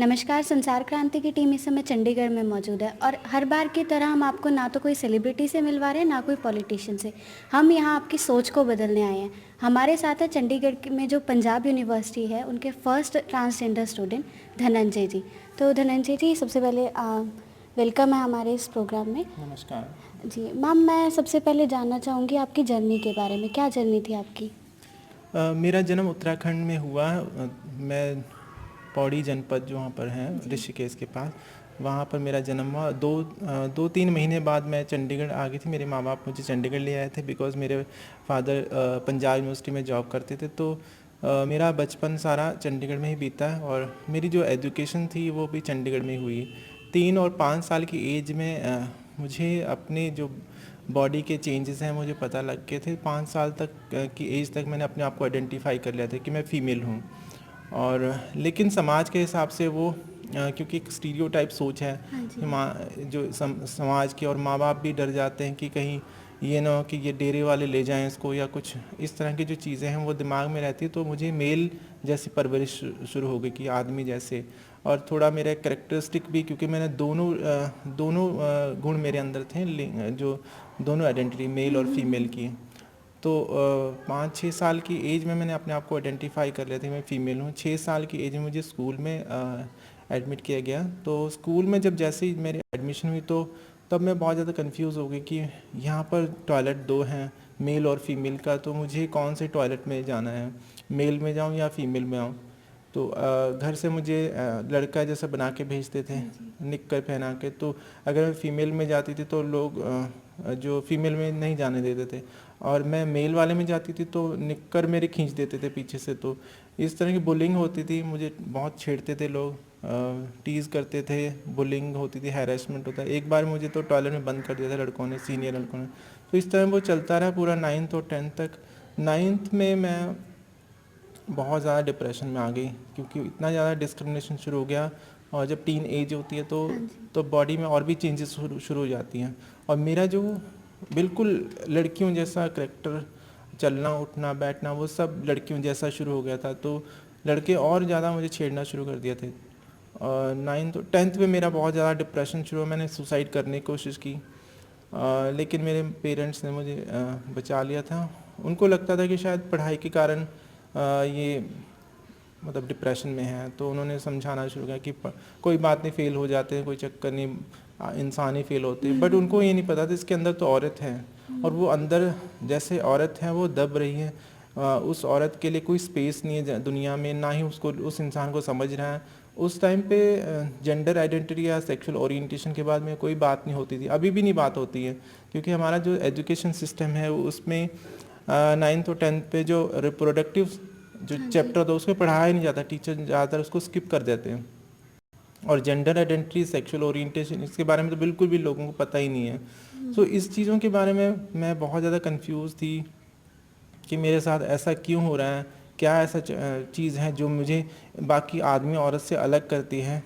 नमस्कार। संसार क्रांति की टीम इस समय चंडीगढ़ में मौजूद है और हर बार की तरह हम आपको ना तो कोई सेलिब्रिटी से मिलवा रहे हैं ना कोई पॉलिटिशियन से। हम यहाँ आपकी सोच को बदलने आए हैं। हमारे साथ है चंडीगढ़ में जो पंजाब यूनिवर्सिटी है उनके फर्स्ट ट्रांसजेंडर स्टूडेंट धनंजय जी। तो धनंजय जी, सबसे पहले वेलकम है हमारे इस प्रोग्राम में। नमस्कार जी मैम, मैं सबसे पहले जानना चाहूँगी आपकी जर्नी के बारे में। क्या जर्नी थी आपकी? मेरा जन्म उत्तराखंड में हुआ। मैं पौड़ी जनपद जो वहाँ पर है ऋषिकेश के पास, वहाँ पर मेरा जन्म हुआ। 2-3 महीने बाद मैं चंडीगढ़ आ गई थी। मेरे माँ बाप मुझे चंडीगढ़ ले आए थे बिकॉज़ मेरे फादर पंजाब यूनिवर्सिटी में जॉब करते थे। तो मेरा बचपन सारा चंडीगढ़ में ही बीता है और मेरी जो एजुकेशन थी वो भी चंडीगढ़ में हुई। 3 और 5 साल की एज में मुझे अपने जो बॉडी के चेंजेस हैं मुझे पता लग गए थे। 5 साल तक की एज तक मैंने अपने आप को आइडेंटिफाई कर लिया था कि मैं फ़ीमेल हूँ। और लेकिन समाज के हिसाब से वो क्योंकि एक स्टीरियोटाइप सोच है कि माँ जो समाज के, और माँ बाप भी डर जाते हैं कि कहीं ये ना हो कि ये डेरे वाले ले जाएं इसको, या कुछ इस तरह की जो चीज़ें हैं वो दिमाग में रहती है। तो मुझे मेल जैसी परवरिश शुरू हो गई कि आदमी जैसे, और थोड़ा मेरा करेक्टरिस्टिक भी, क्योंकि मैंने दोनों गुण मेरे अंदर थे, जो दोनों आइडेंटिटी मेल और फीमेल की। तो 5-6 साल की एज में मैंने अपने आप को आइडेंटिफाई कर लिया था मैं फ़ीमेल हूँ। 6 साल की एज में मुझे स्कूल में एडमिट किया गया। तो स्कूल में जब जैसे ही मेरी एडमिशन हुई तो तब मैं बहुत ज़्यादा कंफ्यूज हो गई कि यहाँ पर टॉयलेट 2 हैं, मेल और फीमेल का, तो मुझे कौन से टॉयलेट में जाना है, मेल में जाऊँ या फीमेल में आऊँ। तो घर से मुझे लड़का जैसा बना के भेजते थे, निक्कर पहना के। तो अगर मैं फ़ीमेल में जाती थी तो लोग जो फीमेल में नहीं जाने देते थे, और मैं मेल वाले में जाती थी तो निक्कर मेरे खींच देते थे पीछे से। तो इस तरह की बुलिंग होती थी, मुझे बहुत छेड़ते थे लोग, टीज़ करते थे, बुलिंग होती थी, हैरेसमेंट होता। एक बार मुझे तो टॉयलेट में बंद कर दिया था लड़कों ने, सीनियर लड़कों ने। तो इस तरह वो चलता रहा पूरा 9th और 10th तक। 9th में मैं बहुत ज़्यादा डिप्रेशन में आ गई, क्योंकि इतना ज़्यादा डिस्क्रिमिनेशन शुरू हो गया। और जब टीन एज होती है तो बॉडी में और भी चेंजेस शुरू हो जाती हैं। और मेरा जो बिल्कुल लड़कियों जैसा करेक्टर, चलना उठना बैठना, वो सब लड़कियों जैसा शुरू हो गया था। तो लड़के और ज़्यादा मुझे छेड़ना शुरू कर दिया थे। और 9th 10th में मेरा बहुत ज़्यादा डिप्रेशन शुरू हुआ। मैंने सुसाइड करने की कोशिश की, लेकिन मेरे पेरेंट्स ने मुझे बचा लिया था। उनको लगता था कि शायद पढ़ाई के कारण ये मतलब डिप्रेशन में है, तो उन्होंने समझाना शुरू किया कि कोई बात नहीं, फ़ेल हो जाते हैं, कोई चक्कर नहीं, इंसान ही फ़ेल होते हैं। बट उनको ये नहीं पता था इसके अंदर तो औरत है, और वो अंदर जैसे औरत है वो दब रही है। उस औरत के लिए कोई स्पेस नहीं है दुनिया में, ना ही उसको उस इंसान को समझ रहा है। उस टाइम पे जेंडर आइडेंटिटी या सेक्सुअल ओरिएंटेशन के बाद में कोई बात नहीं होती थी, अभी भी नहीं बात होती है, क्योंकि हमारा जो एजुकेशन सिस्टम है उसमें 9th और 10th पे जो रिप्रोडक्टिव जो चैप्टर होता है उसमें पढ़ाया ही नहीं जाता। टीचर ज़्यादातर उसको स्किप कर देते हैं। और जेंडर आइडेंटिटी, सेक्सुअल ओरिएंटेशन, इसके बारे में तो बिल्कुल भी लोगों को पता ही नहीं है। सो इस चीज़ों के बारे में मैं बहुत ज़्यादा कंफ्यूज थी कि मेरे साथ ऐसा क्यों हो रहा है, क्या ऐसा चीज़ है जो मुझे बाकी आदमी औरत से अलग करती है।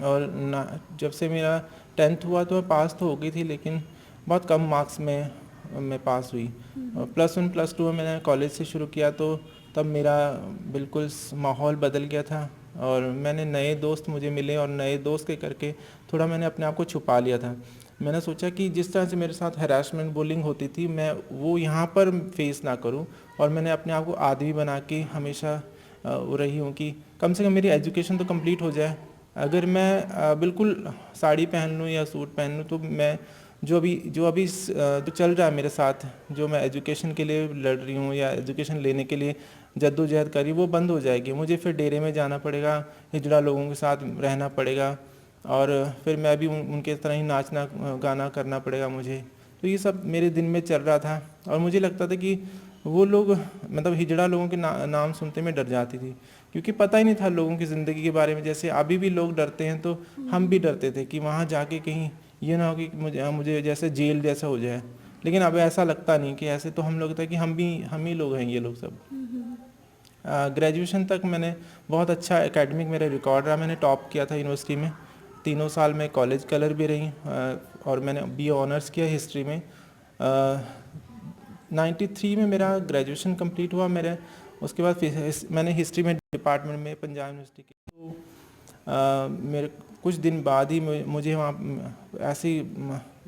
और ना, जब से मेरा 10th हुआ तो मैं पास तो हो गई थी, लेकिन बहुत कम मार्क्स में मैं पास हुई। और +1 +2 में मैंने कॉलेज से शुरू किया, तो तब मेरा बिल्कुल माहौल बदल गया था। और मैंने नए दोस्त मुझे मिले, और नए दोस्त के करके थोड़ा मैंने अपने आप को छुपा लिया था। मैंने सोचा कि जिस तरह से मेरे साथ हैरेसमेंट बुलिंग होती थी मैं वो यहाँ पर फेस ना करूँ, और मैंने अपने आप को आदमी बना के हमेशा रही हूँ कि कम से कम मेरी एजुकेशन तो कंप्लीट हो जाए। अगर मैं बिल्कुल साड़ी पहन लूँ या सूट पहन लूँ, तो मैं जो अभी जो चल रहा है मेरे साथ, जो मैं एजुकेशन के लिए लड़ रही हूँ या एजुकेशन लेने के लिए जद्दोजहद कर रही हूँ, वो बंद हो जाएगी। मुझे फिर डेरे में जाना पड़ेगा, हिजड़ा लोगों के साथ रहना पड़ेगा, और फिर मैं भी उनके तरह ही नाचना गाना करना पड़ेगा मुझे। तो ये सब मेरे दिन में चल रहा था, और मुझे लगता था कि वो लोग, मतलब हिजड़ा लोगों के नाम सुनते मैं डर जाती थी, क्योंकि पता ही नहीं था लोगों की ज़िंदगी के बारे में। जैसे अभी भी लोग डरते हैं, तो हम भी डरते थे कि वहाँ जाके कहीं ये ना हो कि मुझे जैसे जेल जैसा हो जाए। लेकिन अब ऐसा लगता नहीं कि ऐसे, तो हम लोग था कि हम ही लोग हैं ये लोग सब। ग्रेजुएशन तक मैंने बहुत अच्छा एकेडमिक मेरा रिकॉर्ड रहा। मैंने टॉप किया था यूनिवर्सिटी में, 3 साल में कॉलेज कलर भी रही, और मैंने बी ऑनर्स किया हिस्ट्री में। 93 में मेरा ग्रेजुएशन कंप्लीट हुआ मेरे। उसके बाद मैंने हिस्ट्री में डिपार्टमेंट में पंजाब यूनिवर्सिटी की। तो मेरे कुछ दिन बाद ही मुझे वहाँ ऐसे ही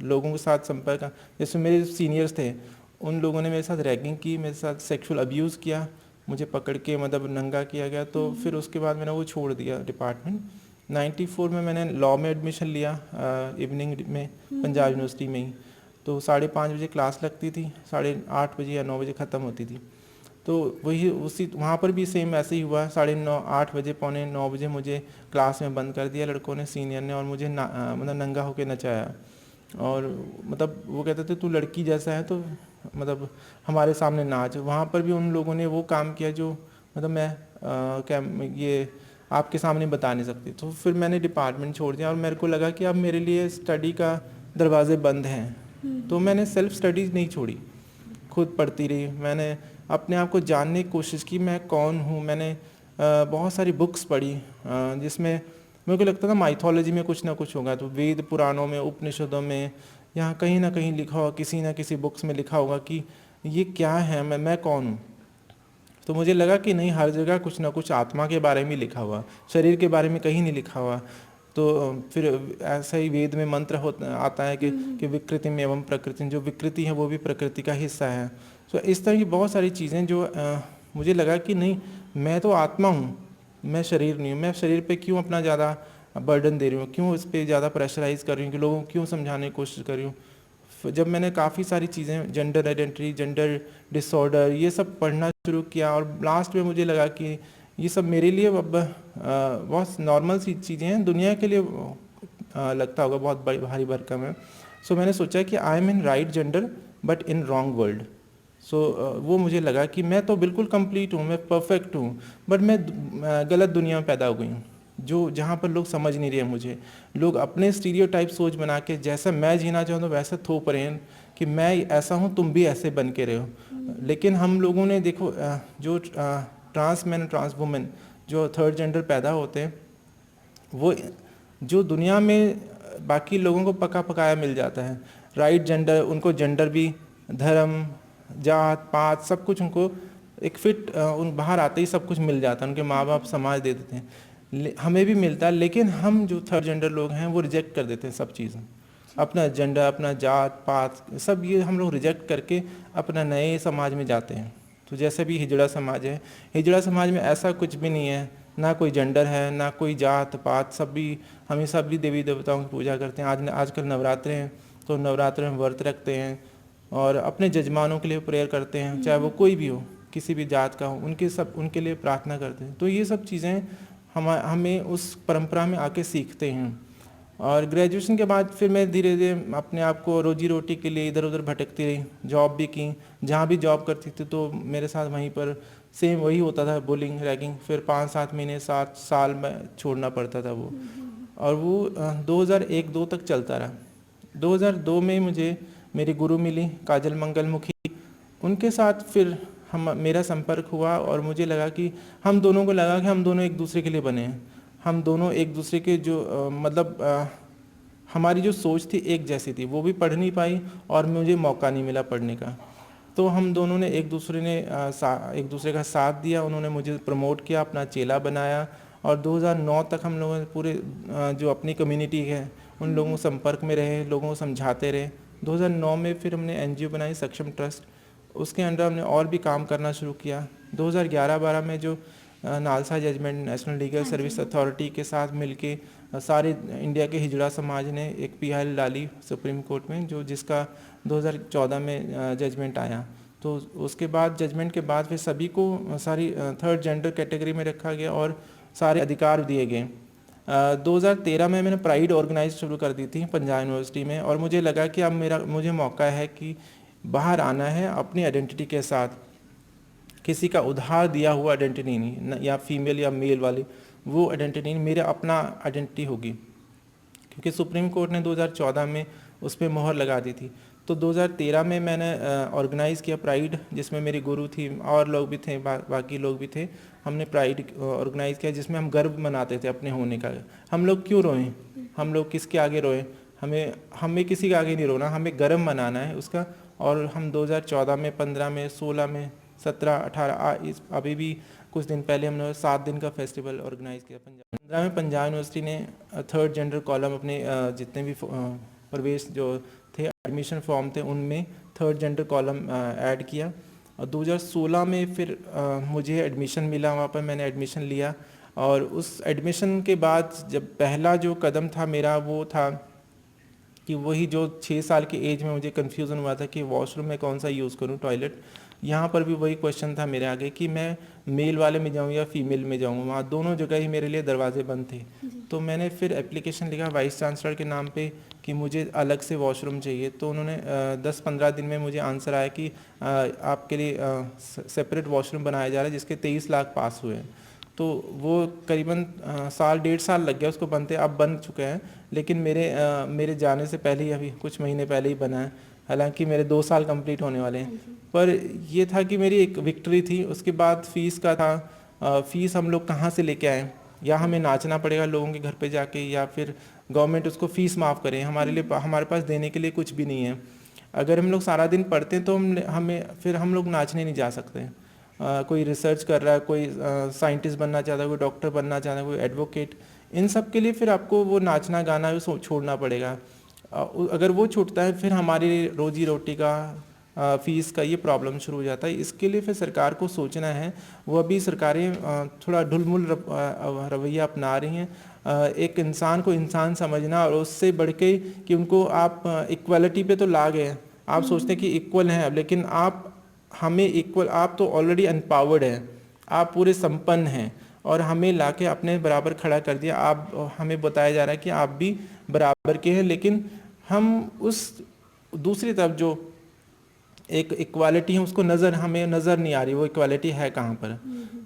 लोगों के साथ संपर्क, जैसे मेरे सीनियर्स थे उन लोगों ने मेरे साथ रैगिंग की, मेरे साथ सेक्सुअल अब्यूज़ किया, मुझे पकड़ के मतलब नंगा किया गया। तो फिर उसके बाद मैंने वो छोड़ दिया डिपार्टमेंट। 94 में मैंने लॉ में एडमिशन लिया, इवनिंग में पंजाब यूनिवर्सिटी में ही। तो 5:30 बजे क्लास लगती थी, 8:30 बजे या 9 बजे ख़त्म होती थी। तो वही उसी वहाँ पर भी सेम ऐसे ही हुआ, 9:30 8 बजे 8:45 बजे मुझे क्लास में बंद कर दिया लड़कों ने, सीनियर ने, और मुझे मतलब नंगा होकर नचाया। और मतलब वो कहते थे तू लड़की जैसा है तो मतलब हमारे सामने नाच। वहाँ पर भी उन लोगों ने वो काम किया जो मतलब मैं क्या ये आपके सामने बता नहीं सकती। तो फिर मैंने डिपार्टमेंट छोड़ दिया और मेरे को लगा कि अब मेरे लिए स्टडी का दरवाजे बंद हैं। तो मैंने सेल्फ स्टडीज़ नहीं छोड़ी, खुद पढ़ती रही, मैंने अपने आप को जानने की कोशिश की मैं कौन हूँ। मैंने बहुत सारी बुक्स पढ़ी जिसमें मेरे को लगता था माइथोलॉजी में कुछ ना कुछ होगा। तो वेद पुराणों में, उपनिषदों में, यहाँ कहीं ना कहीं लिखा होगा, किसी ना किसी बुक्स में लिखा होगा कि ये क्या है, मैं कौन हूँ। तो मुझे लगा कि नहीं, हर जगह कुछ ना कुछ आत्मा के बारे में लिखा हुआ, शरीर के बारे में कहीं नहीं लिखा हुआ। तो फिर ऐसा ही वेद में मंत्र आता है कि विकृति में एवं प्रकृति, जो विकृति है वो भी प्रकृति का हिस्सा है। तो इस तरह की बहुत सारी चीज़ें जो मुझे लगा कि नहीं, मैं तो आत्मा हूँ, मैं शरीर नहीं हूँ। मैं शरीर पे क्यों अपना ज़्यादा बर्डन दे रही हूँ, क्यों इस पर ज़्यादा प्रेशराइज कर रही हूँ, कि लोगों को क्यों समझाने की कोशिश कर रही हूँ। जब मैंने काफ़ी सारी चीज़ें, जेंडर आइडेंटिटी, जेंडर डिसऑर्डर, ये सब पढ़ना शुरू किया, और लास्ट में मुझे लगा कि ये सब मेरे लिए अब बहुत नॉर्मल सी चीज़ें हैं, दुनिया के लिए लगता होगा बहुत बड़ी भारी भरकम है। सो मैंने सोचा कि I am in right gender but in wrong world. So वो मुझे लगा कि मैं तो बिल्कुल कंप्लीट हूँ, मैं परफेक्ट हूँ, बट मैं गलत दुनिया में पैदा हो गई हूँ, जो जहाँ पर लोग समझ नहीं रहे मुझे। लोग अपने स्टीरियोटाइप सोच बना के जैसा मैं जीना चाहता हूँ वैसा थोप रहे हैं कि मैं ऐसा हूँ, तुम भी ऐसे बन के रहो। लेकिन हम लोगों ने देखो, जो ट्रांस मैन, ट्रांस वुमेन, जो थर्ड जेंडर पैदा होते हैं, वो जो दुनिया में बाकी लोगों को पका पकाया मिल जाता है। राइट जेंडर, उनको जेंडर भी, धर्म, जात पात, सब कुछ उनको एक फिट, उन बाहर आते ही सब कुछ मिल जाता है, उनके माँ बाप समाज दे देते हैं, हमें भी मिलता है। लेकिन हम जो थर्ड जेंडर लोग हैं वो रिजेक्ट कर देते हैं सब चीज़ें, अपना जेंडर, अपना जात पात, सब ये हम लोग रिजेक्ट करके अपना नए समाज में जाते हैं। तो जैसे भी हिजड़ा समाज है, हिजड़ा समाज में ऐसा कुछ भी नहीं है, ना कोई जेंडर है, ना कोई जात पात, सब भी हम सब भी देवी देवताओं की पूजा करते हैं। आजकल नवरात्रे हैं तो नवरात्रे में व्रत रखते हैं और अपने जजमानों के लिए प्रेयर करते हैं, चाहे वो कोई भी हो, किसी भी जात का हो, उनके लिए प्रार्थना करते हैं। तो ये सब चीज़ें हमें उस परंपरा में आके सीखते हैं। और ग्रेजुएशन के बाद फिर मैं धीरे धीरे अपने आप को रोजी रोटी के लिए इधर उधर भटकती रही, जॉब भी की, जहाँ भी जॉब करती थी तो मेरे साथ वहीं पर सेम वही होता था, बुलिंग, रैगिंग। फिर 5-7 महीने, 7 साल में छोड़ना पड़ता था वो, और वो 2001-2 तक चलता रहा। 2002 में मुझे मेरी गुरु मिली, काजल मंगलमुखी, उनके साथ फिर मेरा संपर्क हुआ, और मुझे लगा कि हम दोनों को लगा कि हम दोनों एक दूसरे के लिए बने हैं। हम दोनों एक दूसरे के जो हमारी जो सोच थी एक जैसी थी। वो भी पढ़ नहीं पाई और मुझे मौका नहीं मिला पढ़ने का। तो हम दोनों ने एक दूसरे का साथ दिया। उन्होंने मुझे प्रमोट किया, अपना चेला बनाया, और 2009 तक हम लोगों ने पूरे जो अपनी कम्युनिटी है उन लोगों के संपर्क में रहे, लोगों को समझाते रहे। 2009 में फिर हमने एनजीओ बनाई, सक्षम ट्रस्ट, उसके अंडर हमने और भी काम करना शुरू किया। 2011-12 में जो NALSA judgment, national legal service authority के साथ मिलके सारे इंडिया के हिजड़ा समाज ने एक पीआईएल डाली सुप्रीम कोर्ट में, जिसका 2014 में जजमेंट आया। तो उसके बाद जजमेंट के बाद फिर सभी को सारी थर्ड जेंडर कैटेगरी में रखा गया और सारे अधिकार दिए गए। 2013 में मैंने प्राइड ऑर्गेनाइज शुरू कर दी थी पंजाब यूनिवर्सिटी में, और मुझे लगा कि अब मुझे मौका है कि बाहर आना है अपनी आइडेंटिटी के साथ। किसी का उधार दिया हुआ आइडेंटिटी नहीं, या फीमेल या मेल वाली वो आइडेंटिटी नहीं, मेरा अपना आइडेंटिटी होगी, क्योंकि सुप्रीम कोर्ट ने 2014 में उस पर मोहर लगा दी थी। तो 2013 में मैंने ऑर्गेनाइज़ किया प्राइड, जिसमें मेरी गुरु थी और लोग भी थे, बाकी लोग भी थे। हमने प्राइड ऑर्गेनाइज़ किया जिसमें हम गर्व मनाते थे अपने होने का। हम लोग क्यों रोएं, हम लोग किसके आगे रोएं, हमें किसी के आगे नहीं रोना, हमें गर्व मनाना है उसका। और हम 2014 में, 15 में, 16 में 17-18 अभी भी कुछ दिन पहले हमने 7 दिन का फेस्टिवल ऑर्गेनाइज किया पंजाब 15 में। पंजाब यूनिवर्सिटी ने थर्ड जेंडर कॉलम अपने जितने भी प्रवेश जो थे एडमिशन फॉर्म थे उनमें थर्ड जेंडर कॉलम ऐड किया। और 2016 में फिर मुझे एडमिशन मिला, वहाँ पर मैंने एडमिशन लिया। और उस एडमिशन के बाद जब पहला जो कदम था मेरा वो था कि वही जो 6 साल की एज में मुझे कन्फ्यूज़न हुआ था कि वॉशरूम में कौन सा यूज़ करूँ, टॉयलेट। यहाँ पर भी वही क्वेश्चन था मेरे आगे कि मैं मेल वाले में जाऊँ या फीमेल में जाऊँ, वहाँ दोनों जगह ही मेरे लिए दरवाजे बंद थे। तो मैंने फिर एप्लीकेशन लिखा वाइस चांसलर के नाम पे कि मुझे अलग से वॉशरूम चाहिए। तो उन्होंने 10-15 दिन में मुझे आंसर आया कि आपके लिए सेपरेट वॉशरूम बनाया जा रहा है जिसके 23 लाख पास हुए हैं। तो वो करीबन साल 1.5 साल लग गया उसको बनते, अब बन चुके हैं। लेकिन मेरे जाने से पहले ही, अभी कुछ महीने पहले ही बना है, हालांकि मेरे 2 साल कंप्लीट होने वाले हैं। पर ये था कि मेरी एक विक्ट्री थी। उसके बाद फ़ीस का था, फ़ीस हम लोग कहाँ से लेके आएँ, या हमें नाचना पड़ेगा लोगों के घर पे जाके, या फिर गवर्नमेंट उसको फ़ीस माफ़ करे। हमारे पास देने के लिए कुछ भी नहीं है। अगर हम लोग सारा दिन पढ़ते हैं तो हम लोग नाचने नहीं जा सकते। कोई रिसर्च कर रहा है, कोई साइंटिस्ट बनना चाहता है, कोई डॉक्टर बनना चाहता है, कोई एडवोकेट, इन सब के लिए फिर आपको वो नाचना गाना भी छोड़ना पड़ेगा। अगर वो छूटता है फिर हमारी रोजी रोटी का, फ़ीस का ये प्रॉब्लम शुरू हो जाता है। इसके लिए फिर सरकार को सोचना है। वो अभी सरकारें थोड़ा ढुलमुल रवैया अपना रही हैं। एक इंसान को इंसान समझना, और उससे बढ़ के कि उनको आप इक्वलिटी पे तो ला गए, आप सोचते हैं कि इक्वल हैं, लेकिन आप तो ऑलरेडी अनपावर्ड हैं, आप पूरे संपन्न हैं, और हमें लाके अपने बराबर खड़ा कर दिया। हमें बताया जा रहा है कि आप भी बराबर के हैं, लेकिन हम उस दूसरी तरफ जो एक इक्वालिटी है उसको हमें नज़र नहीं आ रही, वो इक्वालिटी है कहाँ पर।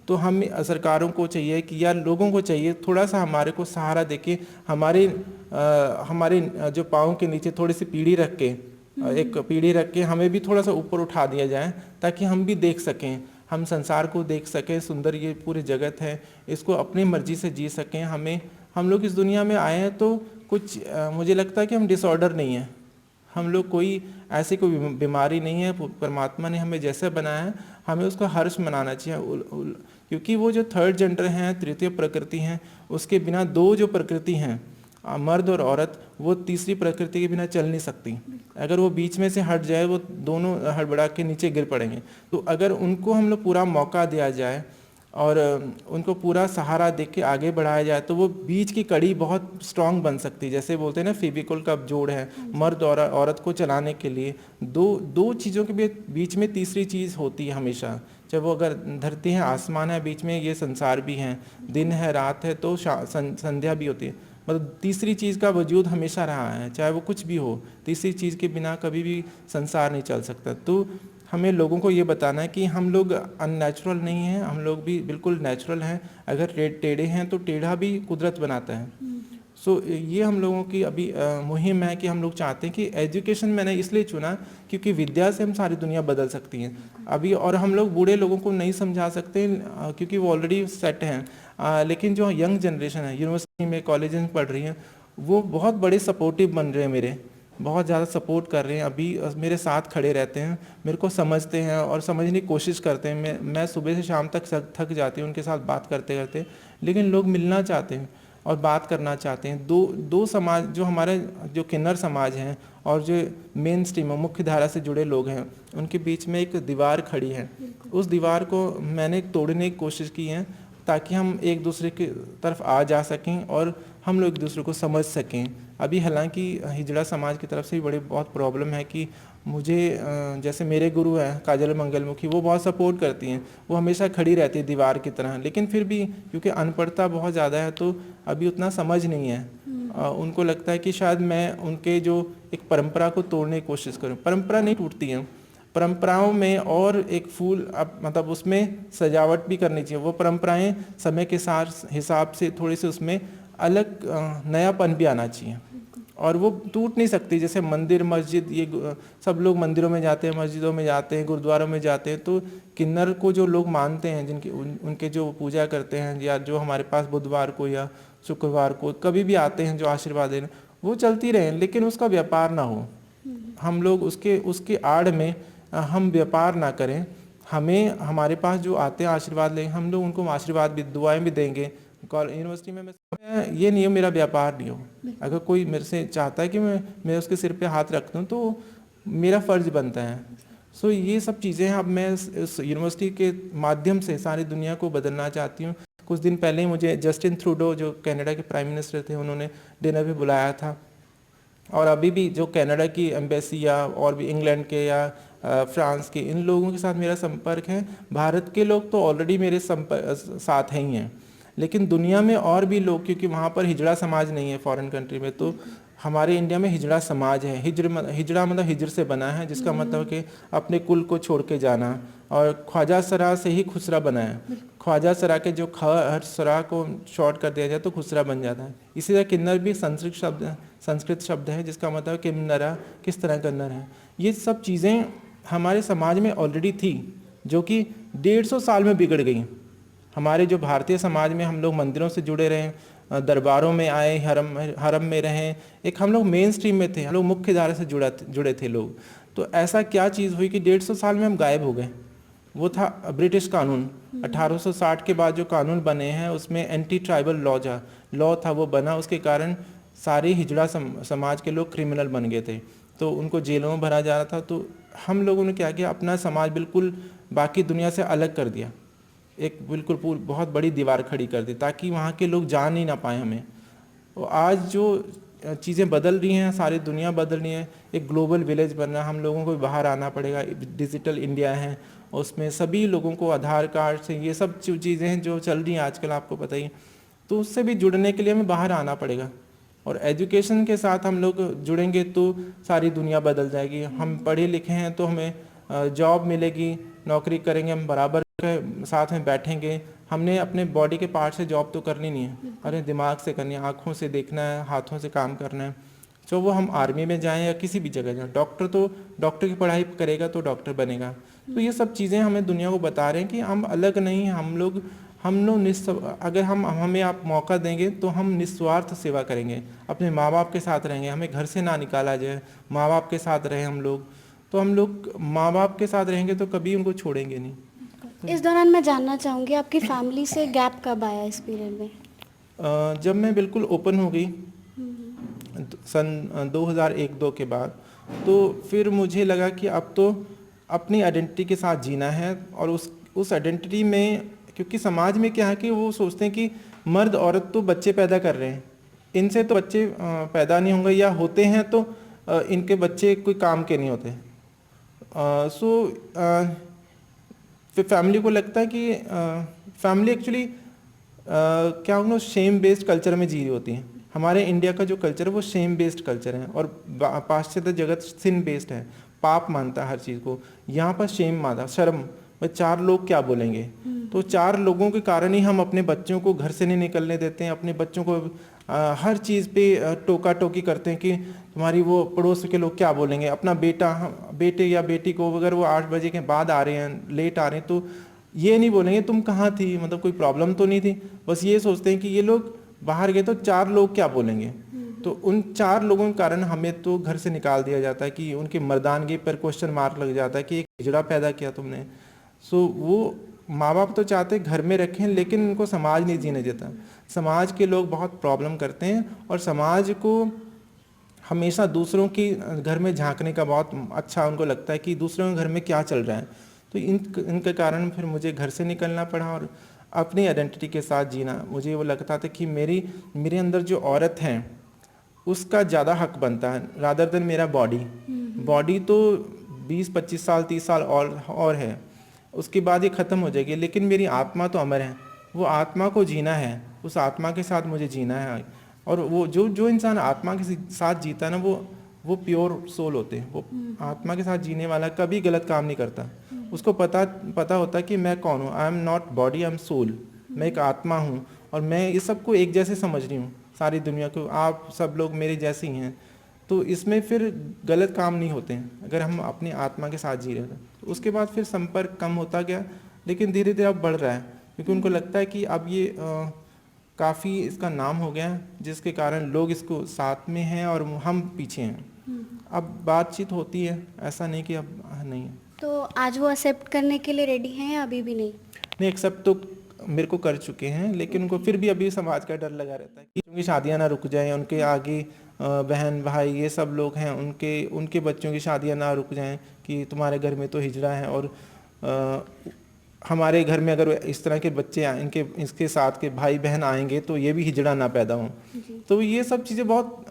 तो हम सरकारों को चाहिए कि, या लोगों को चाहिए, थोड़ा सा हमारे को सहारा देके हमारे जो पाँव के नीचे थोड़ी सी एक पीढ़ी रख के हमें भी थोड़ा सा ऊपर उठा दिया जाए, ताकि हम भी देख सकें, हम संसार को देख सकें, सुंदर ये पूरी जगत है, इसको अपनी मर्जी से जी सकें। हम लोग इस दुनिया में आए हैं तो कुछ मुझे लगता है कि हम डिसऑर्डर नहीं है, हम लोग कोई ऐसी कोई बीमारी नहीं है। परमात्मा ने हमें जैसे बनाया है, हमें उसका हर्ष मनाना चाहिए। क्योंकि वो जो थर्ड जेंडर हैं, तृतीय प्रकृति हैं, उसके बिना दो जो प्रकृति हैं, मर्द और औरत, वो तीसरी प्रकृति के बिना चल नहीं सकती। अगर वो बीच में से हट जाए, वो दोनों हड़बड़ा के नीचे गिर पड़ेंगे। तो अगर उनको हम लोग पूरा मौका दिया जाए और उनको पूरा सहारा दे के आगे बढ़ाया जाए, तो वो बीच की कड़ी बहुत स्ट्रांग बन सकती है। जैसे बोलते हैं ना, फेविकोल का जोड़ है, मर्द और औरत को चलाने के लिए दो चीज़ों के बीच में तीसरी चीज़ होती है हमेशा। चाहे वो अगर धरती है, आसमान है, बीच में ये संसार भी है, दिन है, रात है, तो संध्या भी होती है। मतलब तीसरी चीज़ का वजूद हमेशा रहा है, चाहे वो कुछ भी हो। तीसरी चीज़ के बिना कभी भी संसार नहीं चल सकता। तो हमें लोगों को ये बताना है कि हम लोग अननेचुरल नहीं हैं, हम लोग भी बिल्कुल नेचुरल हैं। अगर टेढ़े हैं तो टेढ़ा भी कुदरत बनाता है। ये हम लोगों की अभी मुहिम है कि हम लोग चाहते हैं कि एजुकेशन मैंने इसलिए चुना क्योंकि विद्या से हम सारी दुनिया बदल सकती हैं अभी। और हम लोग बूढ़े लोगों को नहीं समझा सकते क्योंकि वो ऑलरेडी सेट हैं। लेकिन जो यंग जनरेशन है, यूनिवर्सिटी में, कॉलेज में पढ़ रही हैं, वो बहुत बड़े सपोर्टिव बन रहे हैं, मेरे बहुत ज़्यादा सपोर्ट कर रहे हैं। अभी मेरे साथ खड़े रहते हैं, मेरे को समझते हैं और समझने की कोशिश करते हैं। मैं सुबह से शाम तक थक जाती हूँ उनके साथ बात करते करते, लेकिन लोग मिलना चाहते हैं और बात करना चाहते हैं। दो समाज, जो हमारे जो किन्नर समाज हैं और जो मेन स्ट्रीम मुख्य धारा से जुड़े लोग हैं, उनके बीच में एक दीवार खड़ी है। उस दीवार को मैंने तोड़ने की कोशिश की है ताकि हम एक दूसरे की तरफ आ जा सकें और हम लोग एक दूसरे को समझ सकें। अभी हालांकि हिजड़ा समाज की तरफ से भी बहुत प्रॉब्लम है कि मुझे, जैसे मेरे गुरु हैं काजल मंगलमुखी, वो बहुत सपोर्ट करती हैं, वो हमेशा खड़ी रहती है दीवार की तरह। लेकिन फिर भी क्योंकि अनपढ़ता बहुत ज़्यादा है तो अभी उतना समझ नहीं है। उनको लगता है कि शायद मैं उनके जो एक परंपरा को तोड़ने की कोशिश करूँ। परंपरा नहीं टूटती हैं, परंपराओं में और एक फूल मतलब उसमें सजावट भी करनी चाहिए। वो परंपराएं समय के साथ हिसाब से थोड़ी सी उसमें अलग नयापन भी आना चाहिए और वो टूट नहीं सकती। जैसे मंदिर, मस्जिद, ये सब लोग मंदिरों में जाते हैं, मस्जिदों में जाते हैं, गुरुद्वारों में जाते हैं। तो किन्नर को जो लोग मानते हैं, उनके जो पूजा करते हैं, या जो हमारे पास बुधवार को या शुक्रवार को कभी भी आते हैं जो आशीर्वाद देने, वो चलती रहें, लेकिन उसका व्यापार ना हो। हम लोग उसके आड़ में हम व्यापार ना करें, हमें हमारे पास जो आते हैं आशीर्वाद लेंगे, हम लोग उनको आशीर्वाद भी दुआएं भी देंगे। यूनिवर्सिटी में मैं ये नहीं हो, मेरा व्यापार नहीं हो। अगर कोई मेरे से चाहता है कि मैं उसके सिर पे हाथ रख दूँ तो मेरा फ़र्ज बनता है। सो ये सब चीज़ें अब मैं इस यूनिवर्सिटी के माध्यम से सारी दुनिया को बदलना चाहती हूँ। कुछ दिन पहले ही मुझे जस्टिन ट्रूडो जो कनाडा के प्राइम मिनिस्टर थे, उन्होंने डिनर पे बुलाया था। और अभी भी जो कनाडा की एम्बेसी या और भी इंग्लैंड के या फ्रांस के, इन लोगों के साथ मेरा संपर्क है। भारत के लोग तो ऑलरेडी मेरे साथ ही हैं, लेकिन दुनिया में और भी लोग, क्योंकि वहाँ पर हिजड़ा समाज नहीं है फॉरेन कंट्री में, तो हमारे इंडिया में हिजड़ा समाज है। हिजड़ा मतलब हिजर से बना है, जिसका मतलब कि अपने कुल को छोड़ के जाना। और ख्वाजा सरा से ही खुसरा बना है। ख्वाजा सरा के जो हर सरा को शॉर्ट कर दिया जाए तो खुसरा बन जाता है। इसी तरह किन्नर भी संस्कृत शब्द है, जिसका मतलब किन्नरा, किस तरह कन्नर है। ये सब चीज़ें हमारे समाज में ऑलरेडी थी, जो कि 150 साल में बिगड़ गई। हमारे जो भारतीय समाज में हम लोग मंदिरों से जुड़े रहे, दरबारों में आए, हरम में रहें, एक हम लोग मेन स्ट्रीम में थे, हम लोग मुख्य धारा से जुड़े थे लोग। तो ऐसा क्या चीज़ हुई कि 150 साल में हम गायब हो गए। वो था ब्रिटिश कानून। 1860 के बाद जो कानून बने हैं उसमें एंटी ट्राइबल लॉ था, वो बना। उसके कारण सारे हिजड़ा समाज के लोग क्रिमिनल बन गए थे, तो उनको जेलों में भरा जा रहा था। तो हम लोगों ने क्या किया, अपना समाज बिल्कुल बाकी दुनिया से अलग कर दिया, एक बिल्कुल बहुत बड़ी दीवार खड़ी कर दी, ताकि वहाँ के लोग जान ही ना पाए हमें। और आज जो चीज़ें बदल रही हैं, सारी दुनिया बदल रही है, एक ग्लोबल विलेज बन रहा है। हम लोगों को बाहर आना पड़ेगा। डिजिटल इंडिया है, उसमें सभी लोगों को आधार कार्ड से, ये सब चीज़ें हैं जो चल रही हैं आजकल, आपको पता ही। तो उससे भी जुड़ने के लिए हमें बाहर आना पड़ेगा, और एजुकेशन के साथ हम लोग जुड़ेंगे तो सारी दुनिया बदल जाएगी। हम पढ़े लिखे हैं तो हमें जॉब मिलेगी, नौकरी करेंगे, हम बराबर के साथ में बैठेंगे। हमने अपने बॉडी के पार्ट से जॉब तो करनी नहीं है, अरे दिमाग से करनी है, आँखों से देखना है, हाथों से काम करना है। तो वो हम आर्मी में जाएं या किसी भी जगह जाएं, डॉक्टर की पढ़ाई करेगा तो डॉक्टर बनेगा। तो ये सब चीज़ें हमें दुनिया को बता रहे हैं कि हम अलग नहीं हैं। हम लोग अगर हमें आप मौका देंगे तो हम निस्वार्थ सेवा करेंगे, अपने माँ बाप के साथ रहेंगे, हमें घर से ना निकाला जाए, माँ बाप के साथ रहें हम लोग। तो हम लोग माँ बाप के साथ रहेंगे तो कभी उनको छोड़ेंगे नहीं। इस दौरान मैं जानना चाहूँगी आपकी फैमिली से गैप कब आया इस पीरियड में? जब मैं बिल्कुल ओपन हो गई सन 2001-2 के बाद, तो फिर मुझे लगा कि अब तो अपनी आइडेंटिटी के साथ जीना है। और उस आइडेंटिटी में, क्योंकि समाज में क्या है कि वो सोचते हैं कि मर्द औरत तो बच्चे पैदा कर रहे हैं, इनसे तो बच्चे पैदा नहीं होंगे, या होते हैं तो इनके बच्चे कोई काम के नहीं होते। फिर फैमिली को लगता है कि फैमिली एक्चुअली क्या होगा, शेम बेस्ड कल्चर में जी रही होती है। हमारे इंडिया का जो कल्चर है वो शेम बेस्ड कल्चर है, और पाश्चात्य जगत सिन बेस्ड है, पाप मानता है हर चीज़ को। यहाँ पर शेम मानता, शर्म, भाई 4 लोग क्या बोलेंगे। तो 4 लोगों के कारण ही हम अपने बच्चों को घर से नहीं निकलने देते हैं, अपने बच्चों को हर चीज़ पे टोका टोकी करते हैं कि तुम्हारी वो पड़ोस के लोग क्या बोलेंगे। अपना बेटे या बेटी को अगर वो 8 बजे के बाद आ रहे हैं, लेट आ रहे हैं, तो ये नहीं बोलेंगे तुम कहाँ थी, मतलब कोई प्रॉब्लम तो नहीं थी। बस ये सोचते हैं कि ये लोग बाहर गए तो 4 लोग क्या बोलेंगे। तो उन 4 लोगों के कारण हमें तो घर से निकाल दिया जाता है, कि उनकी मर्दानगी पर क्वेश्चन मार्क लग जाता है कि एक हिजड़ा पैदा किया तुमने। सो वो माँ बाप तो चाहते घर में रखें, लेकिन उनको समाज नहीं जीने देता। समाज के लोग बहुत प्रॉब्लम करते हैं, और समाज को हमेशा दूसरों की घर में झांकने का बहुत अच्छा उनको लगता है कि दूसरों के घर में क्या चल रहा है। तो इनके कारण फिर मुझे घर से निकलना पड़ा, और अपनी आइडेंटिटी के साथ जीना। मुझे वो लगता था कि मेरे अंदर जो औरत है उसका ज़्यादा हक बनता है, रादर देन मेरा बॉडी तो 20-25 साल 30 साल और है, उसके बाद ये ख़त्म हो जाएगी, लेकिन मेरी आत्मा तो अमर है। वो आत्मा को जीना है, उस आत्मा के साथ मुझे जीना है। और वो जो इंसान आत्मा के साथ जीता है ना, वो प्योर सोल होते हैं। वो आत्मा के साथ जीने वाला कभी गलत काम नहीं करता। उसको पता होता है कि मैं कौन हूँ। I am not body, I am soul. मैं एक आत्मा हूँ, और मैं इस सबको एक जैसे समझ रही हूँ, सारी दुनिया को। आप सब लोग मेरे जैसे ही हैं, तो इसमें फिर गलत काम नहीं होते हैं अगर हम अपनी आत्मा के साथ जी रहे हैं। तो उसके बाद फिर संपर्क कम होता गया, लेकिन धीरे धीरे अब बढ़ रहा है, क्योंकि उनको लगता है कि अब ये काफ़ी इसका नाम हो गया है, जिसके कारण लोग इसको साथ में हैं और हम पीछे हैं। अब बातचीत होती है, ऐसा नहीं कि अब नहीं है। तो आज वो एक्सेप्ट करने के लिए रेडी हैं या अभी भी नहीं? नहीं, एक्सेप्ट तो मेरे को कर चुके हैं, लेकिन उनको फिर भी अभी समाज का डर लगा रहता है कि उनकी शादियां ना रुक जाएं, उनके आगे बहन भाई ये सब लोग हैं, उनके उनके बच्चों की शादियां ना रुक जाएं कि तुम्हारे घर में तो हिजड़ा है, और हमारे घर में अगर इस तरह के बच्चे इनके इसके साथ के भाई बहन आएंगे तो ये भी हिजड़ा ना पैदा हों। तो ये सब चीज़ें बहुत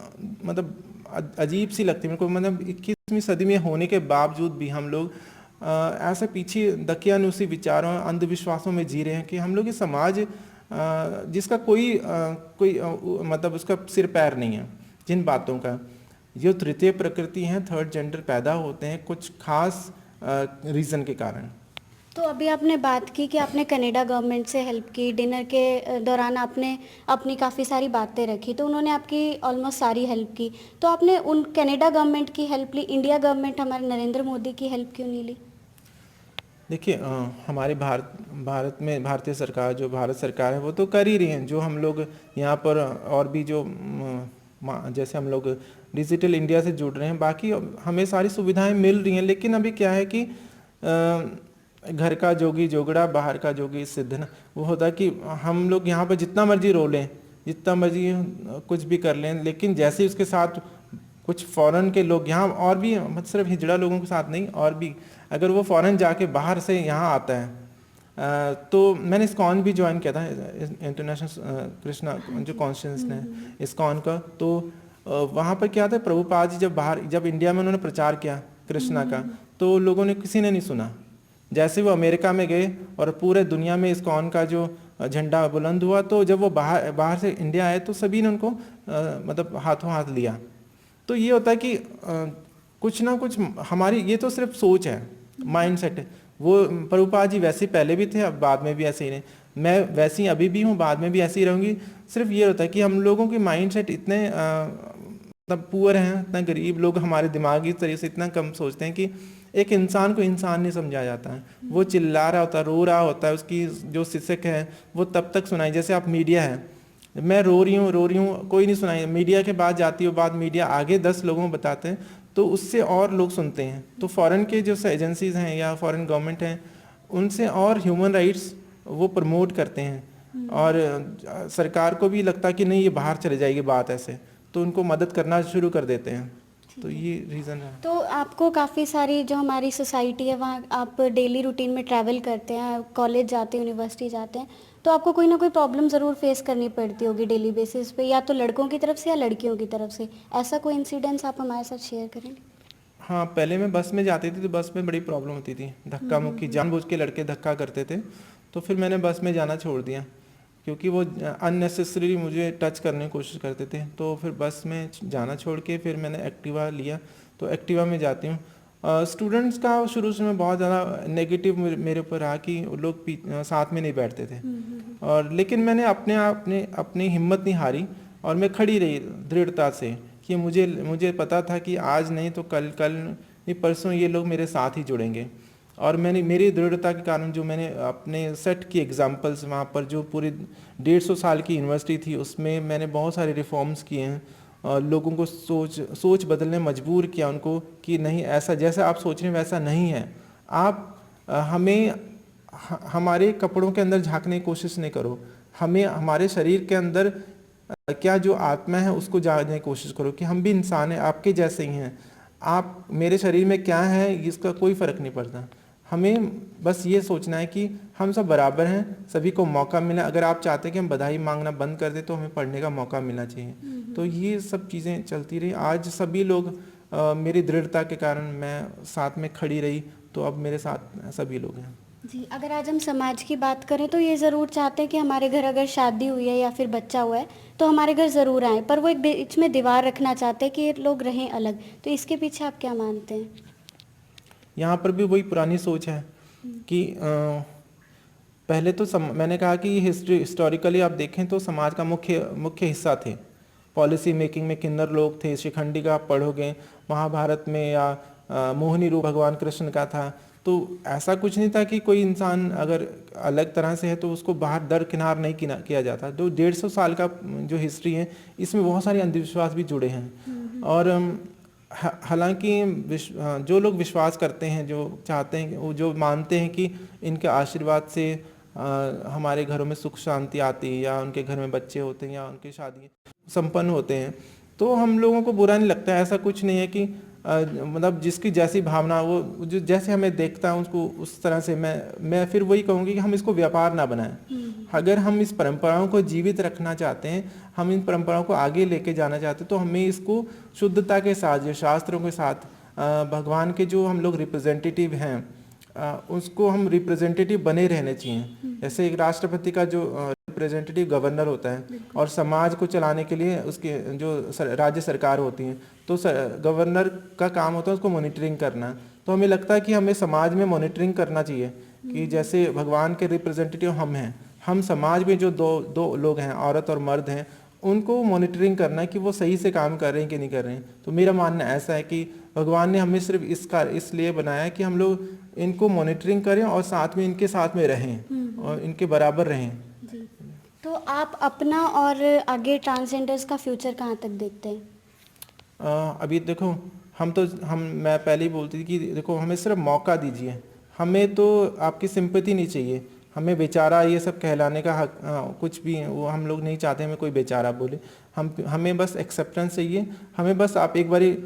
मतलब अजीब सी लगती है मेरे को। मतलब 21वीं सदी में होने के बावजूद भी हम लोग ऐसे पीछे दकियानुसी विचारों अंधविश्वासों में जी रहे हैं कि हम लोग ये समाज जिसका कोई मतलब उसका सिर पैर नहीं है। जिन बातों का जो तृतीय प्रकृति हैं, थर्ड जेंडर पैदा होते हैं कुछ खास रीज़न के कारण। तो अभी आपने बात की कि आपने कनाडा गवर्नमेंट से हेल्प की, डिनर के दौरान आपने अपनी काफ़ी सारी बातें रखी, तो उन्होंने आपकी ऑलमोस्ट सारी हेल्प की। तो आपने उन कनाडा गवर्नमेंट की हेल्प ली, इंडिया गवर्नमेंट हमारे नरेंद्र मोदी की हेल्प क्यों नहीं ली? देखिए हमारे भारत में भारतीय सरकार, जो भारत सरकार है वो तो कर ही रही है। जो हम लोग यहाँ पर और भी जो जैसे हम लोग डिजिटल इंडिया से जुड़ रहे हैं, बाकी हमें सारी सुविधाएं मिल रही हैं। लेकिन अभी क्या है कि घर का जोगी जोगड़ा, बाहर का जोगी सिद्ध ना। वो होता है कि हम लोग यहाँ पर जितना मर्जी रो लें, जितना मर्जी कुछ भी कर लें, लेकिन जैसे उसके साथ कुछ फॉरेन के लोग यहाँ, और भी मतलब सिर्फ हिजड़ा लोगों के साथ नहीं, और भी अगर वो फॉरेन जाके बाहर से यहाँ आता है तो मैंने इस्कॉन भी ज्वाइन किया था, इंटरनेशनल कृष्णा जो कॉन्स्टिट्यूशन है इस्कॉन का। तो वहाँ पर क्या था, प्रभुपाद जी जब इंडिया में उन्होंने प्रचार किया कृष्णा का, तो लोगों ने किसी ने नहीं सुना। जैसे वो अमेरिका में गए और पूरे दुनिया में इस्कॉन का जो झंडा बुलंद हुआ, तो जब वो बाहर से इंडिया आए तो सभी ने उनको मतलब हाथों हाथ लिया। तो ये होता है कि कुछ ना कुछ हमारी, ये तो सिर्फ सोच है, माइंडसेट है। वो प्रभुपाद जी वैसे पहले भी थे, अब बाद में भी ऐसे ही रहे, मैं वैसे ही अभी भी हूँ, बाद में भी ऐसे ही रहूँगी। सिर्फ ये होता है कि हम लोगों के माइंडसेट इतने मतलब पुअर हैं, इतना गरीब लोग हमारे दिमागी तरीके से इतना कम सोचते हैं कि एक इंसान को इंसान नहीं समझा जाता है। वो चिल्ला रहा होता है, रो रहा होता है, उसकी जो शिक्षक है वो तब तक सुनाई। जैसे आप मीडिया है, मैं रो रही हूँ कोई नहीं सुनाई, मीडिया के बाद जाती है, बाद मीडिया आगे 10 लोगों को बताते हैं तो उससे और लोग सुनते हैं। तो फॉरेन के जो एजेंसीज हैं या फॉरेन गवर्नमेंट हैं, उनसे और ह्यूमन राइट्स वो प्रमोट करते हैं, और सरकार को भी लगता है कि नहीं ये बाहर चले जाएगी बात ऐसे, तो उनको मदद करना शुरू कर देते हैं। तो ये रीज़न है। तो आपको काफ़ी सारी जो हमारी सोसाइटी है वहाँ आप डेली रूटीन में ट्रैवल करते हैं, कॉलेज जाते हैं, यूनिवर्सिटी जाते हैं, तो आपको कोई ना कोई प्रॉब्लम ज़रूर फेस करनी पड़ती होगी डेली बेसिस पे, या तो लड़कों की तरफ से या लड़कियों की तरफ से। ऐसा कोई इंसिडेंस आप हमारे साथ शेयर करेंगे? हाँ, पहले मैं बस में जाती थी तो बस में बड़ी प्रॉब्लम होती थी, धक्का मुक्की, जानबूझ के लड़के धक्का करते थे। तो फिर मैंने बस में जाना छोड़ दिया क्योंकि वो अननेसेसरी मुझे टच करने की कोशिश करते थे। तो फिर बस में जाना छोड़ के फिर मैंने एक्टिवा लिया, तो एक्टिवा में जाती हूँ। स्टूडेंट्स का शुरू से मैं बहुत ज़्यादा नेगेटिव मेरे ऊपर रहा कि वो लोग साथ में नहीं बैठते थे, और लेकिन मैंने अपनी हिम्मत नहीं हारी, और मैं खड़ी रही दृढ़ता से कि मुझे पता था कि आज नहीं तो कल नहीं परसों ये लोग मेरे साथ ही जुड़ेंगे। और मेरी दृढ़ता के कारण जो मैंने अपने सेट की एग्जांपल्स, वहाँ पर जो पूरी 150 साल की यूनिवर्सिटी थी उसमें मैंने बहुत सारे रिफॉर्म्स किए हैं, और लोगों को सोच बदलने मजबूर किया उनको कि नहीं, ऐसा जैसा आप सोच रहे हैं वैसा नहीं है। आप हमारे कपड़ों के अंदर झांकने की कोशिश नहीं करो, हमें हमारे शरीर के अंदर क्या जो आत्मा है उसको जानने की कोशिश करो कि हम भी इंसान हैं, आपके जैसे ही हैं। आप मेरे शरीर में क्या है इसका कोई फ़र्क नहीं पड़ता। हमें बस ये सोचना है कि हम सब बराबर हैं, सभी को मौका मिला। अगर आप चाहते हैं कि हम बधाई मांगना बंद कर दें तो हमें पढ़ने का मौका मिलना चाहिए। तो ये सब चीज़ें चलती रही। आज सभी लोग मेरी दृढ़ता के कारण मैं साथ में खड़ी रही, तो अब मेरे साथ सभी लोग हैं। जी, अगर आज हम समाज की बात करें तो ये ज़रूर चाहते हैं कि हमारे घर अगर शादी हुई है या फिर बच्चा हुआ है तो हमारे घर ज़रूर आएँ, पर वो एक बीच में दीवार रखना चाहते हैं कि ये लोग रहें अलग। तो इसके पीछे आप क्या मानते हैं? यहाँ पर भी वही पुरानी सोच है कि पहले तो मैंने कहा कि हिस्टोरिकली आप देखें तो समाज का मुख्य हिस्सा थे। पॉलिसी मेकिंग में किन्नर लोग थे। शिखंडी का आप पढ़ोगे महाभारत में, या मोहिनी रूप भगवान कृष्ण का था। तो ऐसा कुछ नहीं था कि कोई इंसान अगर अलग तरह से है तो उसको बाहर दरकिनार नहीं किया जाता। जो 150 साल का जो हिस्ट्री है इसमें बहुत सारे अंधविश्वास भी जुड़े हैं। और हालांकि जो लोग विश्वास करते हैं, जो चाहते हैं, वो जो मानते हैं कि इनके आशीर्वाद से हमारे घरों में सुख शांति आती है, या उनके घर में बच्चे होते हैं, या उनकी शादी संपन्न होते हैं, तो हम लोगों को बुरा नहीं लगता है। ऐसा कुछ नहीं है कि मतलब जिसकी जैसी भावना, वो जो जैसे हमें देखता है उसको उस तरह से मैं फिर वही कहूँगी कि हम इसको व्यापार ना बनाएं। अगर हम इस परंपराओं को जीवित रखना चाहते हैं, हम इन परंपराओं को आगे लेके जाना चाहते हैं, तो हमें इसको शुद्धता के साथ, जो शास्त्रों के साथ, भगवान के जो हम लोग रिप्रेजेंटेटिव हैं, उसको हम रिप्रेजेंटेटिव बने रहने चाहिए। जैसे एक राष्ट्रपति का जो रिप्रेजेंटेटिव गवर्नर होता है, और समाज को चलाने के लिए उसके जो राज्य सरकार होती हैं, तो गवर्नर का काम होता है उसको मॉनिटरिंग करना। तो हमें लगता है कि हमें समाज में मॉनिटरिंग करना चाहिए कि जैसे भगवान के रिप्रेजेंटेटिव हम हैं, हम समाज में जो दो लोग हैं, औरत और मर्द हैं, उनको मॉनिटरिंग करना है कि वो सही से काम कर रहे हैं कि नहीं कर रहे हैं। तो मेरा मानना ऐसा है कि भगवान ने हमें सिर्फ इसलिए बनाया है कि हम लोग इनको मॉनिटरिंग करें और साथ में इनके साथ में रहें और इनके बराबर रहें। जी। तो आप अपना और आगे ट्रांसजेंडर्स का फ्यूचर कहाँ तक देखते हैं? अभी देखो, मैं पहले ही बोलती थी कि देखो, हमें सिर्फ मौका दीजिए। हमें तो आपकी सिंपैथी नहीं चाहिए, हमें बेचारा ये सब कहलाने का हक कुछ भी वो हम लोग नहीं चाहते हमें कोई बेचारा बोले। हमें बस एक्सेप्टेंस चाहिए। हमें बस आप एक बारी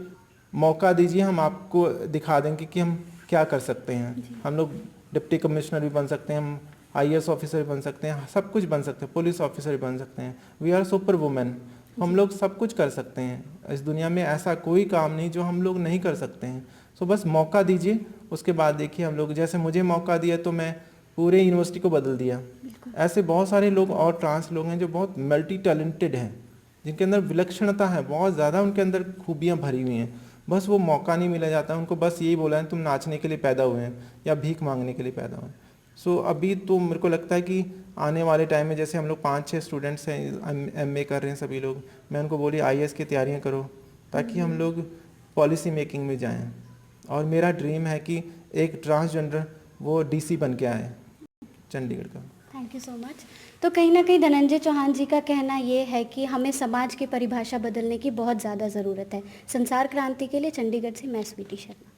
मौका दीजिए, हम आपको दिखा देंगे कि हम क्या कर सकते हैं। हम लोग डिप्टी कमिश्नर भी बन सकते हैं, हम IAS ऑफिसर भी बन सकते हैं, सब कुछ बन सकते हैं, पुलिस ऑफिसर भी बन सकते हैं। We are super women. हम लोग सब कुछ कर सकते हैं। इस दुनिया में ऐसा कोई काम नहीं जो हम लोग नहीं कर सकते हैं। सो बस मौका दीजिए, उसके बाद देखिए हम लोग, जैसे मुझे मौका दिया तो मैं पूरे यूनिवर्सिटी को बदल दिया। ऐसे बहुत सारे लोग और ट्रांस लोग हैं जो बहुत मल्टी टैलेंटेड हैं, जिनके अंदर विलक्षणता है, बहुत ज़्यादा उनके अंदर खूबियाँ भरी हुई हैं, बस वो मौका नहीं मिला जाता उनको। बस यही बोला है तुम नाचने के लिए पैदा हुए हैं या भीख मांगने के लिए पैदा हुए हैं। सो अभी तो मेरे को लगता है कि आने वाले टाइम में, जैसे हम लोग 5-6 स्टूडेंट्स हैं, MA कर रहे हैं सभी लोग, मैं उनको बोली IAS की तैयारियां करो ताकि हम लोग पॉलिसी मेकिंग में जाएं। और मेरा ड्रीम है कि एक ट्रांसजेंडर वो DC बन के आए चंडीगढ़ का। Thank you so much. तो कहीं ना कहीं धनंजय चौहान जी का कहना ये है कि हमें समाज की परिभाषा बदलने की बहुत ज़्यादा ज़रूरत है। संसार क्रांति के लिए चंडीगढ़ से मैं स्वीटी शर्मा।